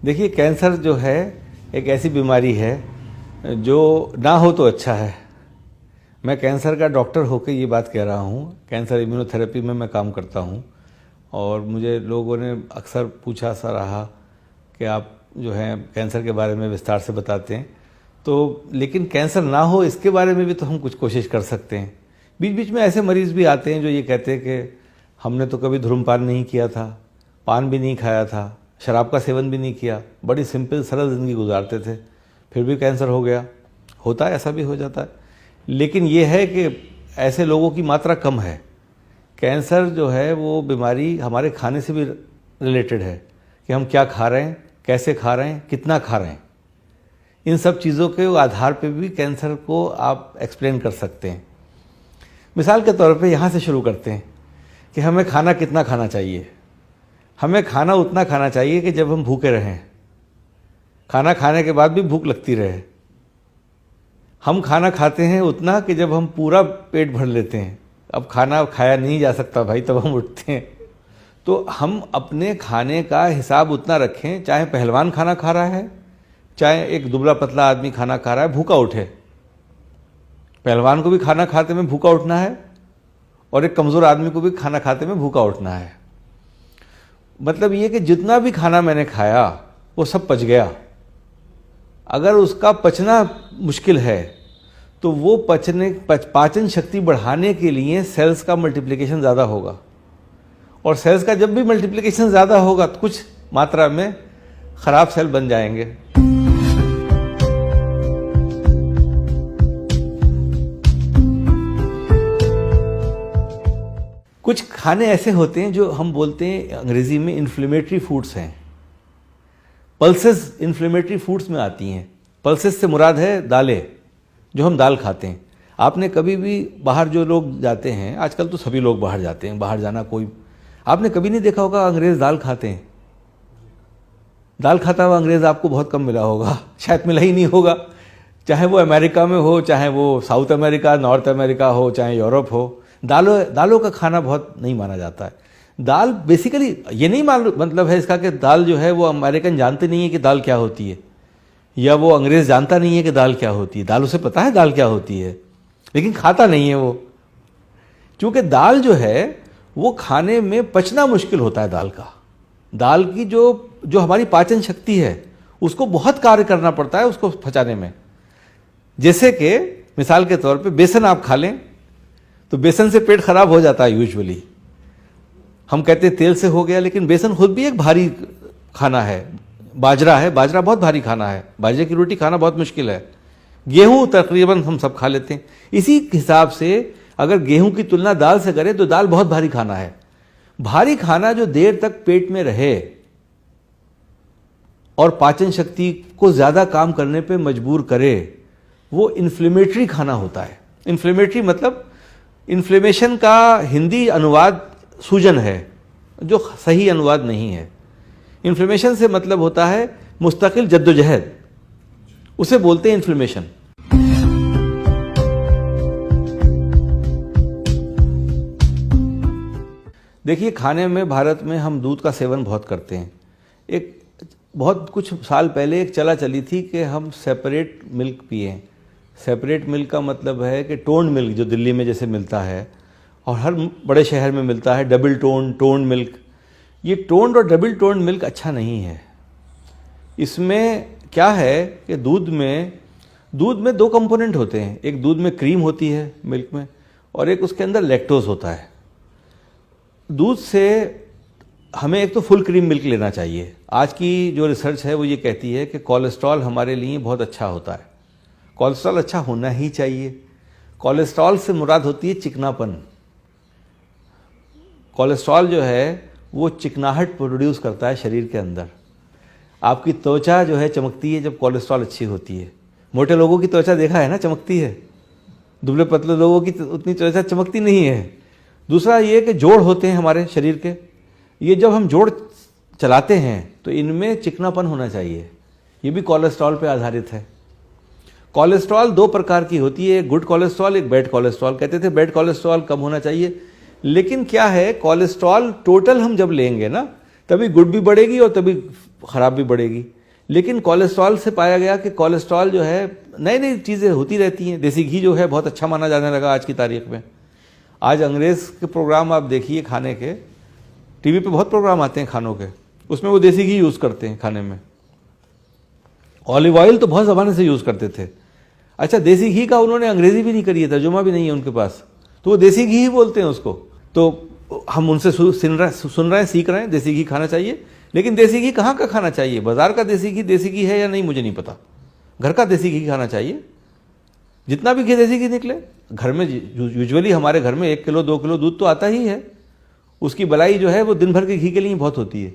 देखिए, कैंसर जो है एक ऐसी बीमारी है जो ना हो तो अच्छा है। मैं कैंसर का डॉक्टर होकर ये बात कह रहा हूँ। कैंसर इम्यूनोथेरेपी में मैं काम करता हूँ और मुझे लोगों ने अक्सर पूछा सा रहा कि आप जो है कैंसर के बारे में विस्तार से बताते हैं, तो लेकिन कैंसर ना हो इसके बारे में भी तो हम कुछ कोशिश कर सकते हैं। बीच बीच में ऐसे मरीज़ भी आते हैं जो ये कहते हैं कि हमने तो कभी धूम्रपान नहीं किया था, पान भी नहीं खाया था, शराब का सेवन भी नहीं किया, बड़ी सिंपल सरल ज़िंदगी गुजारते थे, फिर भी कैंसर हो गया। होता है, ऐसा भी हो जाता है। लेकिन ये है कि ऐसे लोगों की मात्रा कम है। कैंसर जो है वो बीमारी हमारे खाने से भी रिलेटेड है कि हम क्या खा रहे हैं, कैसे खा रहे हैं, कितना खा रहे हैं। इन सब चीज़ों के आधार पे भी कैंसर को आप एक्सप्लेन कर सकते हैं। मिसाल के तौर पे यहाँ से शुरू करते हैं कि हमें खाना कितना खाना चाहिए। हमें खाना उतना खाना चाहिए कि जब हम भूखे रहें, खाना खाने के बाद भी भूख लगती रहे। हम खाना खाते हैं उतना कि जब हम पूरा पेट भर लेते हैं। अब खाना खाया नहीं जा सकता भाई, तब हम उठते हैं। तो हम अपने खाने का हिसाब उतना रखें, चाहे पहलवान खाना खा रहा है, चाहे एक दुबला पतला आदमी खाना खा रहा है, भूखा उठे। पहलवान को भी खाना खाते में भूखा उठना है और एक कमज़ोर आदमी को भी खाना खाते में भूखा उठना है। मतलब ये कि जितना भी खाना मैंने खाया वो सब पच गया। अगर उसका पचना मुश्किल है तो वो पाचन शक्ति बढ़ाने के लिए सेल्स का मल्टीप्लिकेशन ज़्यादा होगा, और सेल्स का जब भी मल्टीप्लिकेशन ज़्यादा होगा तो कुछ मात्रा में ख़राब सेल बन जाएंगे। कुछ खाने ऐसे होते हैं जो हम बोलते हैं अंग्रेजी में इन्फ्लेमेटरी फूड्स हैं। पल्सेस इन्फ्लेमेटरी फूड्स में आती हैं। पल्सेस से मुराद है दालें, जो हम दाल खाते हैं। आपने कभी भी बाहर जो लोग जाते हैं, आजकल तो सभी लोग बाहर जाते हैं, बाहर जाना कोई, आपने कभी नहीं देखा होगा अंग्रेज़ दाल खाते हैं। दाल खाता हुआ अंग्रेज़ आपको बहुत कम मिला होगा, शायद मिला ही नहीं होगा। चाहे वो अमेरिका में हो, चाहे वो साउथ अमेरिका, नॉर्थ अमेरिका हो, चाहे यूरोप हो, दालों का खाना बहुत नहीं माना जाता है। दाल बेसिकली ये नहीं मतलब है इसका कि दाल जो है वो अमेरिकन जानते नहीं है कि दाल क्या होती है, या वो अंग्रेज़ जानता नहीं है कि दाल क्या होती है। दाल उसे पता है दाल क्या होती है, लेकिन खाता नहीं है वो। क्योंकि दाल जो है वो खाने में पचना मुश्किल होता है। दाल की जो हमारी पाचन शक्ति है उसको बहुत कार्य करना पड़ता है उसको पचाने में। जैसे कि मिसाल के तौर पे बेसन आप खा लें तो बेसन से पेट खराब हो जाता है यूजुअली। हम कहते हैं तेल से हो गया, लेकिन बेसन खुद भी एक भारी खाना है। बाजरा बहुत भारी खाना है। बाजरे की रोटी खाना बहुत मुश्किल है। गेहूं तकरीबन हम सब खा लेते हैं। इसी हिसाब से अगर गेहूं की तुलना दाल से करें तो दाल बहुत भारी खाना है। भारी खाना जो देर तक पेट में रहे और पाचन शक्ति को ज़्यादा काम करने पे मजबूर करे, वो इन्फ्लेमेटरी खाना होता है। इन्फ्लेमेटरी मतलब इन्फ्लेमेशन का हिंदी अनुवाद सूजन है, जो सही अनुवाद नहीं है। इन्फ्लेमेशन से मतलब होता है मुस्तकिल जद्दोजहद, उसे बोलते हैं इन्फ्लेमेशन। देखिए, खाने में भारत में हम दूध का सेवन बहुत करते हैं। एक बहुत कुछ साल पहले एक चला चली थी कि हम सेपरेट मिल्क पिएं। सेपरेट मिल्क का मतलब है कि टोन्ड मिल्क, जो दिल्ली में जैसे मिलता है और हर बड़े शहर में मिलता है, डबल टोन्ड मिल्क। ये टोन्ड और डबल टोन्ड मिल्क अच्छा नहीं है। इसमें क्या है कि दूध में दो कंपोनेंट होते हैं। एक दूध में क्रीम होती है मिल्क में, और एक उसके अंदर लैक्टोज होता है। दूध से हमें एक तो फुल क्रीम मिल्क लेना चाहिए। आज की जो रिसर्च है वो ये कहती है कि कोलेस्ट्रॉल हमारे लिए बहुत अच्छा होता है। कोलेस्ट्रॉल अच्छा होना ही चाहिए। कोलेस्ट्रॉल से मुराद होती है चिकनापन। कोलेस्ट्रॉल जो है वो चिकनाहट प्रोड्यूस करता है शरीर के अंदर। आपकी त्वचा जो है चमकती है जब कोलेस्ट्रॉल अच्छी होती है। मोटे लोगों की त्वचा देखा है ना, चमकती है। दुबले पतले लोगों की उतनी त्वचा चमकती नहीं है। दूसरा ये कि जोड़ होते हैं हमारे शरीर के, ये जब हम जोड़ चलाते हैं तो इनमें चिकनापन होना चाहिए। ये भी कोलेस्ट्रॉल पे आधारित है। कोलेस्ट्रॉल दो प्रकार की होती है, एक गुड कोलेस्ट्रॉल, एक बैड कोलेस्ट्रॉल। कहते थे बैड कोलेस्ट्रॉल कम होना चाहिए, लेकिन क्या है, कोलेस्ट्रॉल टोटल हम जब लेंगे ना तभी गुड भी बढ़ेगी और तभी खराब भी बढ़ेगी। लेकिन कोलेस्ट्रॉल से पाया गया कि कोलेस्ट्रॉल जो है, नई नई चीज़ें होती रहती हैं। देसी घी जो है बहुत अच्छा माना जाने लगा आज की तारीख में। आज अंग्रेज़ के प्रोग्राम आप देखिए खाने के, टीवी पे बहुत प्रोग्राम आते हैं खानों के, उसमें वो देसी घी यूज़ करते हैं खाने में। ऑलिव ऑयल तो बहुत ज़माने से यूज़ करते थे। अच्छा, देसी घी का उन्होंने अंग्रेज़ी भी नहीं करी है, तर्जुमा भी नहीं है उनके पास, तो वो देसी घी ही बोलते हैं उसको। तो हम उनसे सुन रहे हैं, सीख रहे हैं, देसी घी खाना चाहिए। लेकिन देसी घी कहाँ का खाना चाहिए? बाजार का देसी घी है या नहीं मुझे नहीं पता। घर का देसी घी खाना चाहिए। जितना भी घी देसी घी निकले, घर में यूजुअली हमारे घर में 1 किलो 2 किलो दूध तो आता ही है। उसकी बलाई जो है वो दिन भर के घी के लिए बहुत होती है।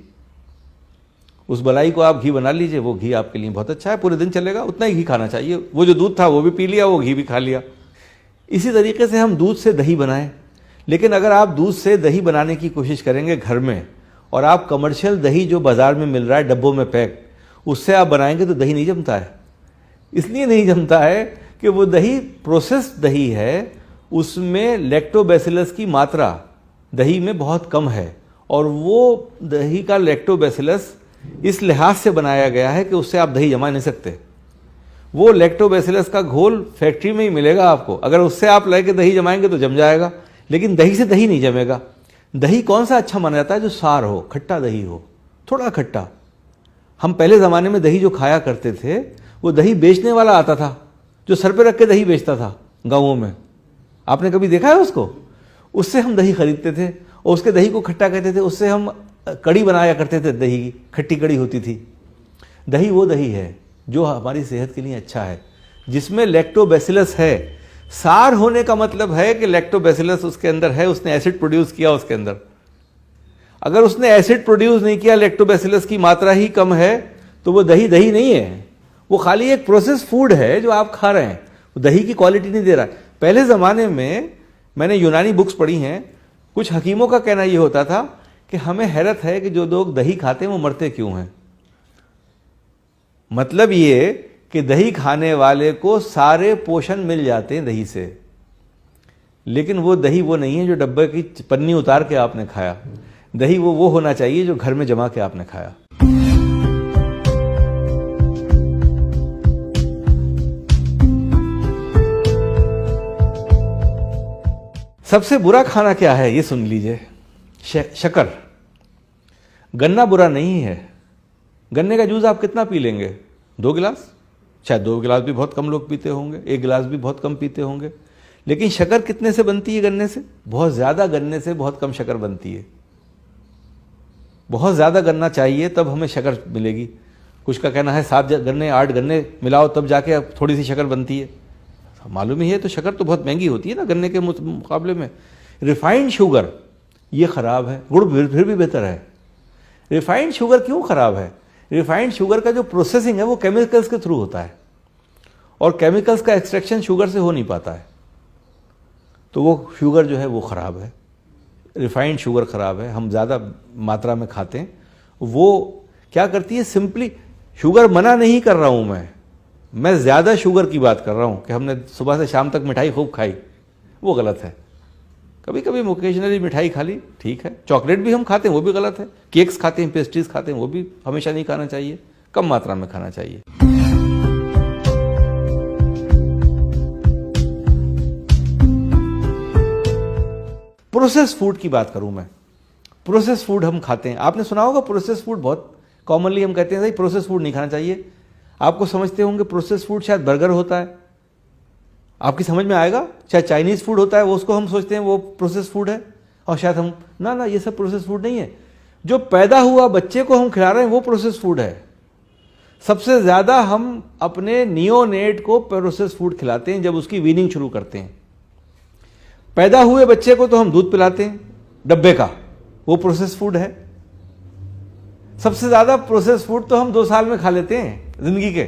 उस बलाई को आप घी बना लीजिए, वो घी आपके लिए बहुत अच्छा है, पूरे दिन चलेगा। उतना ही घी खाना चाहिए। वो जो दूध था वो भी पी लिया, वो घी भी खा लिया। इसी तरीके से हम दूध से दही बनाएं। लेकिन अगर आप दूध से दही बनाने की कोशिश करेंगे घर में, और आप कमर्शियल दही जो बाजार में मिल रहा है डब्बों में पैक, उससे आप बनाएंगे तो दही नहीं जमता है। इसलिए नहीं जमता है कि वो दही प्रोसेस्ड दही है, उसमें लैक्टोबैसिलस की मात्रा दही में बहुत कम है। और वो दही का लैक्टोबैसिलस इस लिहाज से बनाया गया है कि उससे आप दही जमा नहीं सकते। वो लैक्टोबैसिलस का घोल फैक्ट्री में ही मिलेगा आपको। अगर उससे आप लेके दही जमाएंगे तो जम जाएगा, लेकिन दही से दही नहीं जमेगा। दही कौन सा अच्छा माना जाता है? जो सार हो, खट्टा दही हो, थोड़ा खट्टा। हम पहले ज़माने में दही जो खाया करते थे, वो दही बेचने वाला आता था, जो सर पे रख के दही बेचता था गाँवों में। आपने कभी देखा है उसको? उससे हम दही खरीदते थे और उसके दही को खट्टा कहते थे। उससे हम कड़ी बनाया करते थे, दही की खट्टी कड़ी होती थी। दही वो दही है जो हमारी सेहत के लिए अच्छा है, जिसमें लैक्टोबैसिलस है। सार होने का मतलब है कि लैक्टोबैसिलस उसके अंदर है, उसने एसिड प्रोड्यूस किया उसके अंदर। अगर उसने एसिड प्रोड्यूस नहीं किया, लैक्टोबैसिलस की मात्रा ही कम है, तो वो दही दही नहीं है। वो खाली एक प्रोसेस फूड है जो आप खा रहे हैं। वो दही की क्वालिटी नहीं दे रहा है। पहले ज़माने में मैंने यूनानी बुक्स पढ़ी हैं, कुछ हकीमों का कहना ये होता था कि हमें हैरत है कि जो लोग दही खाते हैं वो मरते क्यों हैं। मतलब ये कि दही खाने वाले को सारे पोषण मिल जाते हैं दही से, लेकिन वो दही वो नहीं है जो डब्बे की पन्नी उतार के आपने खाया। दही वो होना चाहिए जो घर में जमा के आपने खाया। सबसे बुरा खाना क्या है ये सुन लीजिए, शक्कर। गन्ना बुरा नहीं है। गन्ने का जूस आप कितना पी लेंगे? 2 गिलास, शायद 2 गिलास भी बहुत कम लोग पीते होंगे, 1 गिलास भी बहुत कम पीते होंगे। लेकिन शक्कर कितने से बनती है? गन्ने से। बहुत ज़्यादा गन्ने से बहुत कम शक्कर बनती है। बहुत ज़्यादा गन्ना चाहिए तब हमें शक्कर मिलेगी। कुछ का कहना है 7 गन्ने 8 गन्ने मिलाओ तब जाके थोड़ी सी शक्कर बनती है। मालूम ही है। तो शक्कर तो बहुत महंगी होती है ना गन्ने के मुकाबले में। रिफाइंड शुगर ये ख़राब है, गुड़ फिर भी बेहतर है। रिफाइंड शुगर क्यों ख़राब है? रिफाइंड शुगर का जो प्रोसेसिंग है वो केमिकल्स के थ्रू होता है, और केमिकल्स का एक्सट्रैक्शन शुगर से हो नहीं पाता है। तो वो शुगर जो है वो ख़राब है। रिफाइंड शुगर ख़राब है, हम ज़्यादा मात्रा में खाते हैं। वो क्या करती है? सिंपली, शुगर मना नहीं कर रहा हूँ मैं ज़्यादा शुगर की बात कर रहा हूँ कि हमने सुबह से शाम तक मिठाई खूब खाई, वो गलत है। कभी कभी ओकेजनली मिठाई खा ली, ठीक है। चॉकलेट भी हम खाते हैं, वो भी गलत है। केक्स खाते हैं, पेस्ट्रीज खाते हैं, वो भी हमेशा नहीं खाना चाहिए, कम मात्रा में खाना चाहिए। प्रोसेस फूड की बात करूं मैं। प्रोसेस फूड हम खाते हैं, आपने सुना होगा प्रोसेस फूड बहुत कॉमनली हम कहते हैं भाई प्रोसेस फूड नहीं खाना चाहिए। आपको समझते होंगे प्रोसेस फूड शायद बर्गर होता है, आपकी समझ में आएगा। शायद चाइनीज़ फूड होता है, वो उसको हम सोचते हैं वो प्रोसेस फूड है, और शायद हम ना ये सब प्रोसेस फूड नहीं है। जो पैदा हुआ बच्चे को हम खिला रहे हैं वो प्रोसेस फूड है। सबसे ज़्यादा हम अपने नियोनेट को प्रोसेस फूड खिलाते हैं जब उसकी वीनिंग शुरू करते हैं। पैदा हुए बच्चे को तो हम दूध पिलाते हैं डब्बे का, वो प्रोसेस फूड है। सबसे ज़्यादा प्रोसेस फूड तो हम 2 साल में खा लेते हैं जिंदगी के।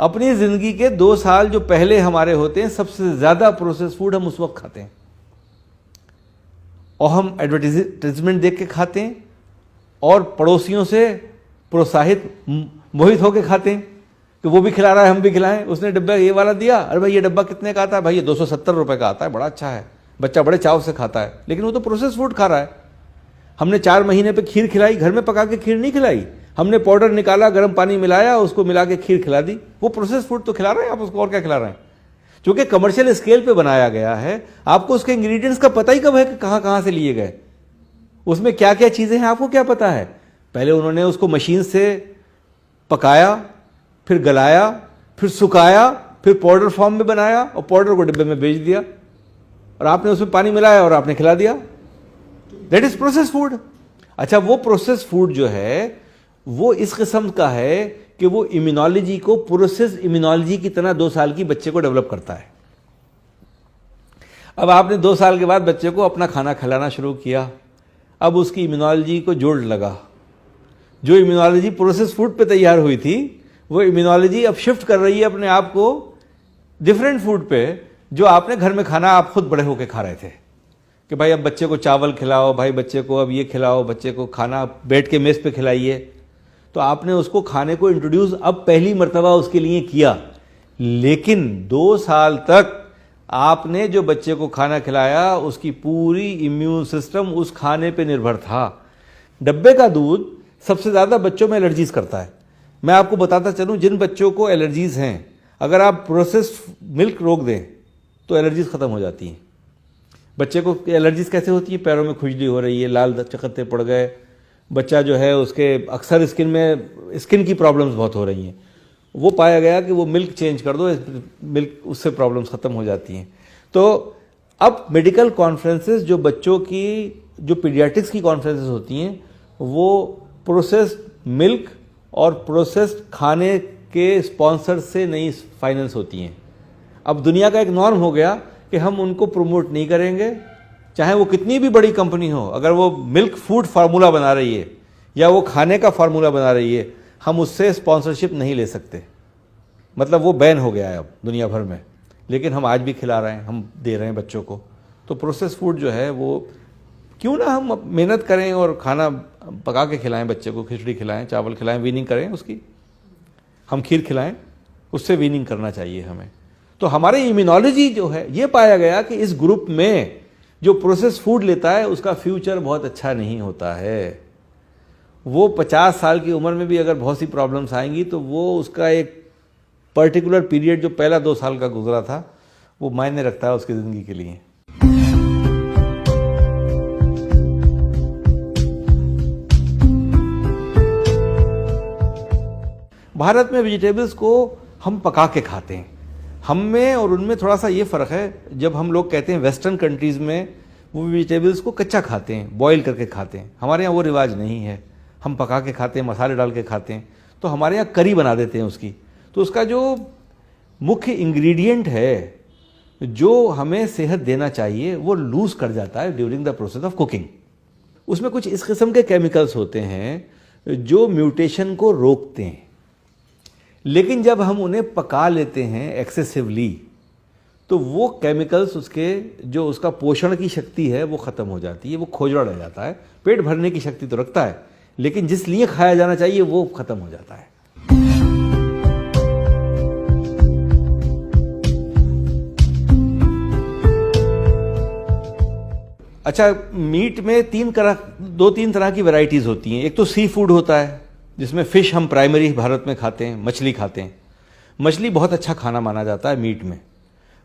अपनी जिंदगी के 2 साल जो पहले हमारे होते हैं, सबसे ज़्यादा प्रोसेस फूड हम उस वक्त खाते हैं। और हम एडवर्टाइजमेंट देख के खाते हैं, और पड़ोसियों से प्रोत्साहित मोहित होकर खाते हैं कि वो भी खिला रहा है, हम भी खिलाएं। उसने डब्बा ये वाला दिया, अरे भाई ये डब्बा कितने का आता है? भाई ये 270 रुपये का आता है, बड़ा अच्छा है, बच्चा बड़े चाव से खाता है। लेकिन वो तो प्रोसेस फूड खा रहा है। हमने 4 महीने पे खीर खिलाई, घर में पका के खीर नहीं खिलाई। हमने पाउडर निकाला, गर्म पानी मिलाया, उसको मिला के खीर खिला दी। वो प्रोसेस फूड तो खिला रहे हैं आप उसको, और क्या खिला रहे हैं? क्योंकि कमर्शियल स्केल पे बनाया गया है, आपको उसके इंग्रेडिएंट्स का पता ही कब है कि कहाँ कहाँ से लिए गए, उसमें क्या क्या चीज़ें हैं आपको क्या पता है? पहले उन्होंने उसको मशीन से पकाया, फिर गलाया, फिर सुखाया, फिर पाउडर फॉर्म में बनाया और पाउडर को डिब्बे में बेच दिया, और आपने उसमें पानी मिलाया और आपने खिला दिया। That is process food. अच्छा, वो प्रोसेस फूड जो है वो इस किस्म का है कि वो इम्यूनोलॉजी को प्रोसेस इम्यूनोलॉजी की तरह 2 साल की बच्चे को डेवलप करता है। अब आपने 2 साल के बाद बच्चे को अपना खाना खिलाना शुरू किया, अब उसकी इम्यूनोलॉजी को जोड़ लगा। जो इम्यूनोलॉजी प्रोसेस फूड पे तैयार हुई थी, वो इम्यूनोलॉजी अब शिफ्ट कर रही है अपने आप को डिफरेंट फूड पे, जो आपने घर में खाना आप खुद बड़े होके खा रहे थे कि भाई अब बच्चे को चावल खिलाओ, भाई बच्चे को अब ये खिलाओ, बच्चे को खाना बैठ के मेज पे खिलाइए। तो आपने उसको खाने को इंट्रोड्यूस अब पहली मर्तबा उसके लिए किया, लेकिन 2 साल तक आपने जो बच्चे को खाना खिलाया उसकी पूरी इम्यून सिस्टम उस खाने पे निर्भर था। डब्बे का दूध सबसे ज़्यादा बच्चों में एलर्जीज करता है। मैं आपको बताता चलूँ, जिन बच्चों को एलर्जीज हैं, अगर आप प्रोसेस्ड मिल्क रोक दें तो एलर्जीज ख़त्म हो जाती हैं। बच्चे को एलर्जीज कैसे होती है? पैरों में खुजली हो रही है, लाल चकत्ते पड़ गए, बच्चा जो है उसके अक्सर स्किन की प्रॉब्लम्स बहुत हो रही हैं। वो पाया गया कि वो मिल्क चेंज कर दो, मिल्क उससे प्रॉब्लम्स ख़त्म हो जाती हैं। तो अब मेडिकल कॉन्फ्रेंसेस जो बच्चों की, जो पीडियाट्रिक्स की कॉन्फ्रेंसेस होती हैं, वो प्रोसेस्ड मिल्क और प्रोसेस्ड खाने के स्पॉन्सर से नहीं फाइनेंस होती हैं। अब दुनिया का एक नॉर्म हो गया कि हम उनको प्रमोट नहीं करेंगे, चाहे वो कितनी भी बड़ी कंपनी हो। अगर वो मिल्क फूड फार्मूला बना रही है या वो खाने का फार्मूला बना रही है, हम उससे स्पॉन्सरशिप नहीं ले सकते। मतलब वो बैन हो गया है अब दुनिया भर में, लेकिन हम आज भी खिला रहे हैं, हम दे रहे हैं बच्चों को। तो प्रोसेस फूड जो है वो क्यों ना हम मेहनत करें और खाना पका के खिलाएं बच्चे को, खिचड़ी खिलाएं, चावल खिलाएं, वीनिंग करें उसकी, हम खीर खिलाएं, उससे वीनिंग करना चाहिए हमें। तो हमारे इम्यूनोलॉजी जो है, ये पाया गया कि इस ग्रुप में जो प्रोसेस फूड लेता है उसका फ्यूचर बहुत अच्छा नहीं होता है। वो 50 साल की उम्र में भी अगर बहुत सी प्रॉब्लम्स आएंगी तो वो उसका एक पर्टिकुलर पीरियड जो पहला 2 साल का गुजरा था वो मायने रखता है उसकी ज़िंदगी के लिए। भारत में वेजिटेबल्स को हम पका के खाते हैं। हम में और उनमें थोड़ा सा ये फ़र्क है। जब हम लोग कहते हैं वेस्टर्न कंट्रीज़ में वो वेजिटेबल्स को कच्चा खाते हैं, बॉईल करके खाते हैं, हमारे यहाँ वो रिवाज नहीं है। हम पका के खाते हैं, मसाले डाल के खाते हैं। तो हमारे यहाँ करी बना देते हैं उसकी। तो उसका जो मुख्य इंग्रेडिएंट है जो हमें सेहत देना चाहिए वो लूज़ कर जाता है during the process of cooking. उसमें कुछ इस किस्म के केमिकल्स होते हैं जो म्यूटेशन को रोकते हैं, लेकिन जब हम उन्हें पका लेते हैं एक्सेसिवली तो वो केमिकल्स उसके जो उसका पोषण की शक्ति है वो ख़त्म हो जाती है, वो खोजड़ा रह जाता है। पेट भरने की शक्ति तो रखता है, लेकिन जिस लिए खाया जाना चाहिए वो ख़त्म हो जाता है। अच्छा, मीट में 2-3 तरह की वैरायटीज़ होती हैं। एक तो सी फूड होता है जिसमें फ़िश हम प्राइमरी भारत में खाते हैं, मछली खाते हैं। मछली बहुत अच्छा खाना माना जाता है मीट में।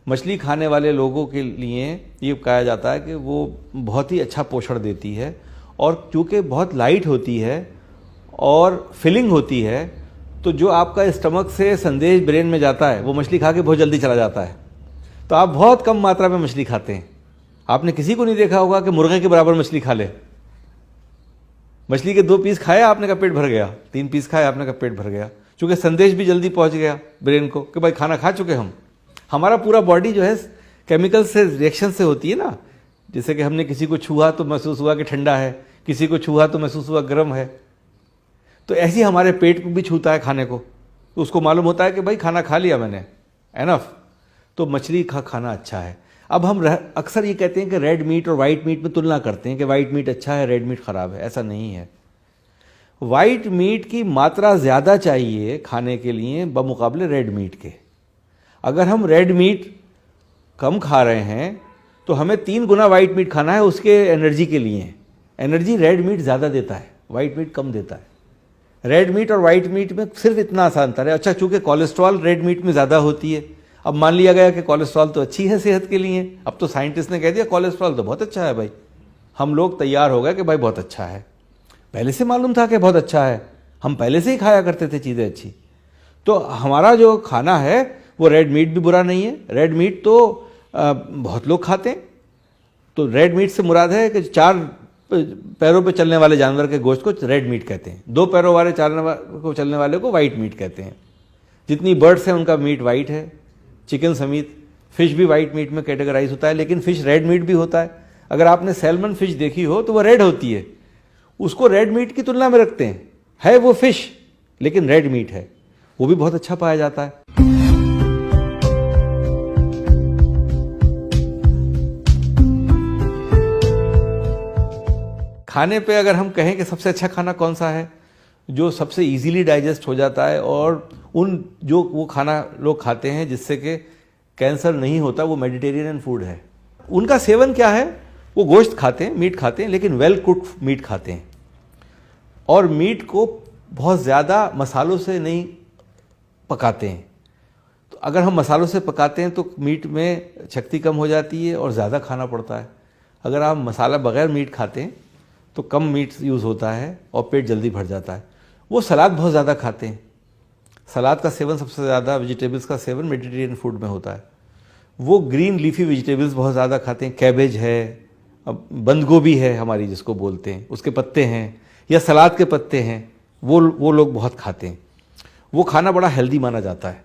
मछली खाने वाले लोगों के लिए ये कहा जाता है कि वो बहुत ही अच्छा पोषण देती है, और चूँकि बहुत लाइट होती है और फिलिंग होती है, तो जो आपका स्टमक से संदेश ब्रेन में जाता है वो मछली खा के बहुत जल्दी चला जाता है। तो आप बहुत कम मात्रा में मछली खाते हैं। आपने किसी को नहीं देखा होगा कि मुर्गे के बराबर मछली खा ले। मछली के 2 पीस खाए आपने का पेट भर गया, 3 पीस खाए आपने का पेट भर गया, क्योंकि संदेश भी जल्दी पहुंच गया ब्रेन को कि भाई खाना खा चुके हम। हमारा पूरा बॉडी जो है केमिकल से रिएक्शन से होती है ना। जैसे कि हमने किसी को छुआ तो महसूस हुआ कि ठंडा है, किसी को छुआ तो महसूस हुआ गर्म है। तो ऐसे ही हमारे पेट को भी छूता है खाने को, तो उसको मालूम होता है कि भाई खाना खा लिया मैंने, एनफ। तो मछली खाना अच्छा है। अब हम अक्सर ये कहते हैं कि रेड मीट और वाइट मीट में तुलना करते हैं कि वाइट मीट अच्छा है, रेड मीट ख़राब है। ऐसा नहीं है। वाइट मीट की मात्रा ज़्यादा चाहिए खाने के लिए बमुकाबले रेड मीट के। अगर हम रेड मीट कम खा रहे हैं तो हमें 3 गुना वाइट मीट खाना है उसके एनर्जी के लिए। एनर्जी रेड मीट ज़्यादा देता है, वाइट मीट कम देता है। रेड मीट और वाइट मीट में सिर्फ इतना आसान अंतर है। अच्छा, चूंकि कोलेस्ट्रॉल रेड मीट में ज़्यादा होती है, अब मान लिया गया कि कोलेस्ट्रॉल तो अच्छी है सेहत के लिए, अब तो साइंटिस्ट ने कह दिया कोलेस्ट्रॉल तो बहुत अच्छा है भाई, हम लोग तैयार हो गए कि भाई बहुत अच्छा है। पहले से मालूम था कि बहुत अच्छा है, हम पहले से ही खाया करते थे चीज़ें अच्छी। तो हमारा जो खाना है वो रेड मीट भी बुरा नहीं है। रेड मीट तो बहुत लोग खाते हैं। तो रेड मीट से मुराद है कि 4 पैरों पे चलने वाले जानवर के गोश्त को रेड मीट कहते हैं, 2 पैरों वाले चलने वाले को वाइट मीट कहते हैं। जितनी बर्ड्स हैं उनका मीट वाइट है, चिकन समेत। फिश भी वाइट मीट में कैटेगराइज होता है, लेकिन फिश रेड मीट भी होता है। अगर आपने सैल्मन फिश देखी हो तो वो रेड होती है, उसको रेड मीट की तुलना में रखते हैं। है वो फिश लेकिन रेड मीट है, वो भी बहुत अच्छा पाया जाता है। खाने पे अगर हम कहें कि सबसे अच्छा खाना कौन सा है, जो सबसे इजीली डाइजेस्ट हो जाता है और जो वो खाना लोग खाते हैं जिससे कि कैंसर नहीं होता, वो मेडिटेरियन फूड है। उनका सेवन क्या है, वो गोश्त खाते हैं, मीट खाते हैं, लेकिन वेल कुक्ड मीट खाते हैं। और मीट को बहुत ज़्यादा मसालों से नहीं पकाते हैं। तो अगर हम मसालों से पकाते हैं तो मीट में शक्ति कम हो जाती है और ज़्यादा खाना पड़ता है। अगर आप मसाला बगैर मीट खाते हैं तो कम मीट यूज़ होता है और पेट जल्दी भर जाता है। वो सलाद बहुत ज़्यादा खाते हैं। सलाद का सेवन सबसे ज़्यादा, वेजिटेबल्स का सेवन मेडिटेरियन फूड में होता है। वो ग्रीन लीफी वेजिटेबल्स बहुत ज़्यादा खाते हैं। कैबेज है, बंद गोभी है हमारी जिसको बोलते हैं, उसके पत्ते हैं, या सलाद के पत्ते हैं, वो लोग बहुत खाते हैं। वो खाना बड़ा हेल्दी माना जाता है।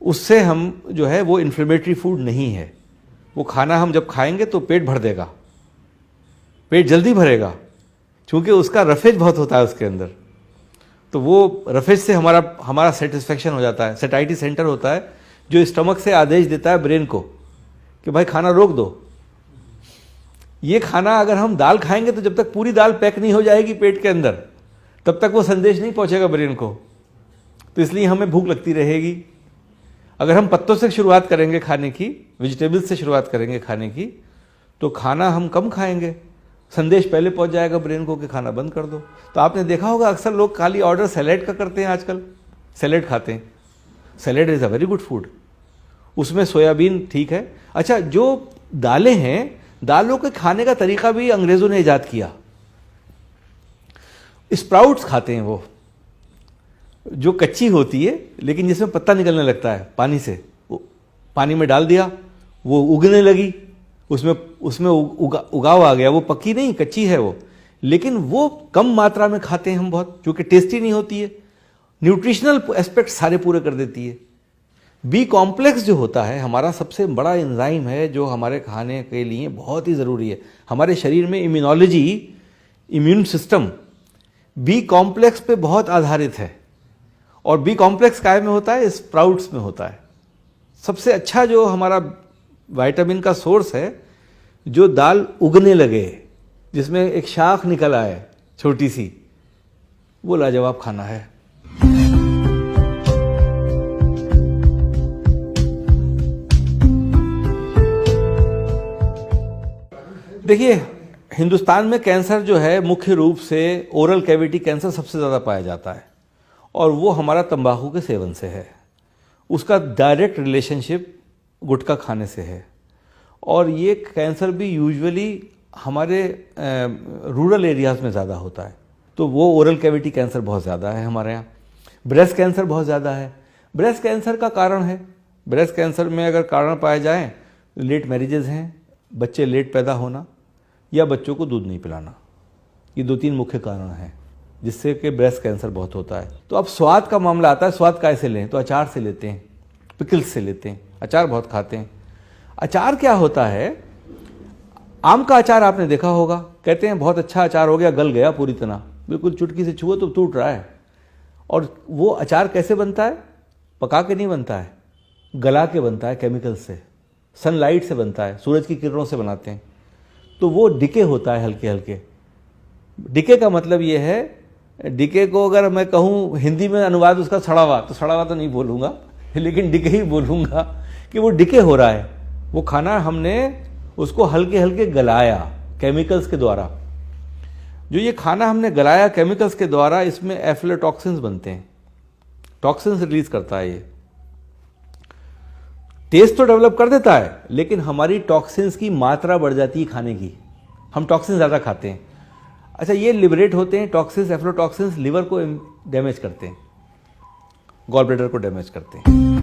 उससे हम जो है वो इन्फ्लेमेटरी फूड नहीं है। वो खाना हम जब खाएंगे तो पेट भर देगा, पेट जल्दी भरेगा, क्योंकि उसका रफेज बहुत होता है उसके अंदर। तो वो रफेज से हमारा सेटिस्फेक्शन हो जाता है। सेटाइटी सेंटर होता है जो स्टमक से आदेश देता है ब्रेन को कि भाई खाना रोक दो। ये खाना अगर हम दाल खाएंगे तो जब तक पूरी दाल पैक नहीं हो जाएगी पेट के अंदर, तब तक वो संदेश नहीं पहुंचेगा ब्रेन को। तो इसलिए हमें भूख लगती रहेगी। अगर हम पत्तों से शुरुआत करेंगे खाने की, वेजिटेबल्स से शुरुआत करेंगे खाने की, तो खाना हम कम खाएंगे, संदेश पहले पहुंच जाएगा ब्रेन को कि खाना बंद कर दो। तो आपने देखा होगा अक्सर लोग खाली ऑर्डर सैलेड का करते हैं, आजकल सैलेड खाते हैं। Salad is a very good food, उसमें सोयाबीन ठीक है। अच्छा, जो दालें हैं, दालों के खाने का तरीका भी अंग्रेज़ों ने ईजाद किया। स्प्राउट्स खाते हैं वो, जो कच्ची होती है लेकिन जिसमें पत्ता निकलने लगता है पानी से। पानी में डाल दिया, वो उगने लगी, उसमें उगाव आ गया। वो पक्की नहीं, कच्ची है वो, लेकिन वो कम मात्रा में खाते हैं हम बहुत, क्योंकि टेस्टी नहीं होती है। न्यूट्रिशनल एस्पेक्ट सारे पूरे कर देती है। बी कॉम्प्लेक्स जो होता है हमारा सबसे बड़ा एंजाइम है, जो हमारे खाने के लिए बहुत ही ज़रूरी है। हमारे शरीर में immunology, immune system B complex पे बहुत आधारित है। और बी कॉम्प्लेक्स काय में होता है? स्प्राउट्स में होता है। सबसे अच्छा जो हमारा विटामिन का सोर्स है, जो दाल उगने लगे, जिसमें एक शाख निकल आए छोटी सी, वो लाजवाब खाना है। देखिए, हिंदुस्तान में कैंसर जो है मुख्य रूप से ओरल कैविटी कैंसर सबसे ज़्यादा पाया जाता है, और वो हमारा तंबाकू के सेवन से है। उसका डायरेक्ट रिलेशनशिप गुटखा खाने से है। और ये कैंसर भी यूजुअली हमारे रूरल एरियाज़ में ज़्यादा होता है। तो वो ओरल कैविटी कैंसर बहुत ज़्यादा है हमारे यहाँ। ब्रेस्ट कैंसर बहुत ज़्यादा है। ब्रेस्ट कैंसर का कारण है, ब्रेस्ट कैंसर में अगर कारण पाए जाएँ, लेट मैरिजेज हैं, बच्चे लेट पैदा होना, या बच्चों को दूध नहीं पिलाना। ये 2-3 मुख्य कारण हैं जिससे कि ब्रेस्ट कैंसर बहुत होता है। तो अब स्वाद का मामला आता है। स्वाद कैसे लें? तो अचार से लेते हैं, पिकल्स से लेते हैं। अचार बहुत खाते हैं। अचार क्या होता है? आम का अचार आपने देखा होगा, कहते हैं बहुत अच्छा अचार हो गया, गल गया पूरी तरह, बिल्कुल चुटकी से छुओ तो टूट रहा है। और वो अचार कैसे बनता है? पका के नहीं बनता है, गला के बनता है, केमिकल से, सनलाइट से बनता है, सूरज की किरणों से बनाते हैं। तो वो डिके होता है, हल्के हल्के। डिके का मतलब ये है, डिके को अगर मैं कहूँ हिंदी में अनुवाद उसका सड़ा हुआ, तो सड़ा हुआ तो नहीं बोलूँगा, लेकिन डिके ही बोलूँगा कि वो डिके हो रहा है। वो खाना हमने उसको हल्के हल्के गलाया, केमिकल्स के द्वारा। जो ये खाना हमने गलाया केमिकल्स के द्वारा, इसमें एफ्लोटॉक्सिन्स बनते हैं, टॉक्सिन्स रिलीज करता है ये। टेस्ट तो डेवलप कर देता है, लेकिन हमारी टॉक्सिन्स की मात्रा बढ़ जाती है खाने की, हम टॉक्सिन ज़्यादा खाते हैं। अच्छा, ये लिबरेट होते हैं टॉक्सिन्स, एफ्लोटॉक्सिन्स लिवर को डैमेज करते हैं, गॉल ब्लैडर को डैमेज करते हैं।